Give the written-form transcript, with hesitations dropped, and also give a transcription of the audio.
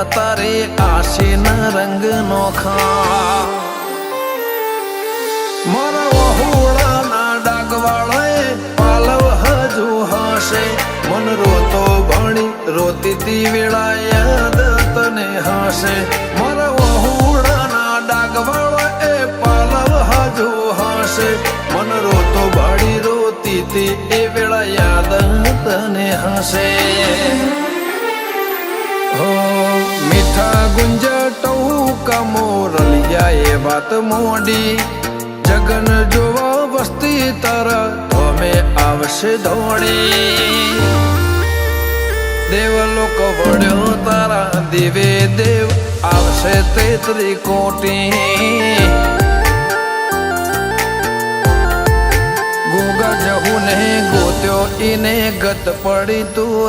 તારી આશીના રંગ નોખા મારા વહુડાના ડાગવાળાએ પાલવ હજુ હશે મન રોતો ભણી રોતી તી વેળા યાદ તને હશે મારા વહુડાના ડાગવાળાએ પાલવ હજુ હશે મન રોતો ભણી રોતી તી એ વેળા યાદ તને હશે મીઠા ગુંજા ટહુકા મોરલિયા એ વાત મોડી જગન જોવા વસ્તી તારા અમે આવશે દોડી દેવલોક વળ્યો તારા દેવે દેવ આવશે 33 કોટી ગોગા જહુ ને ગોત્યો ઈને ગત પડી તું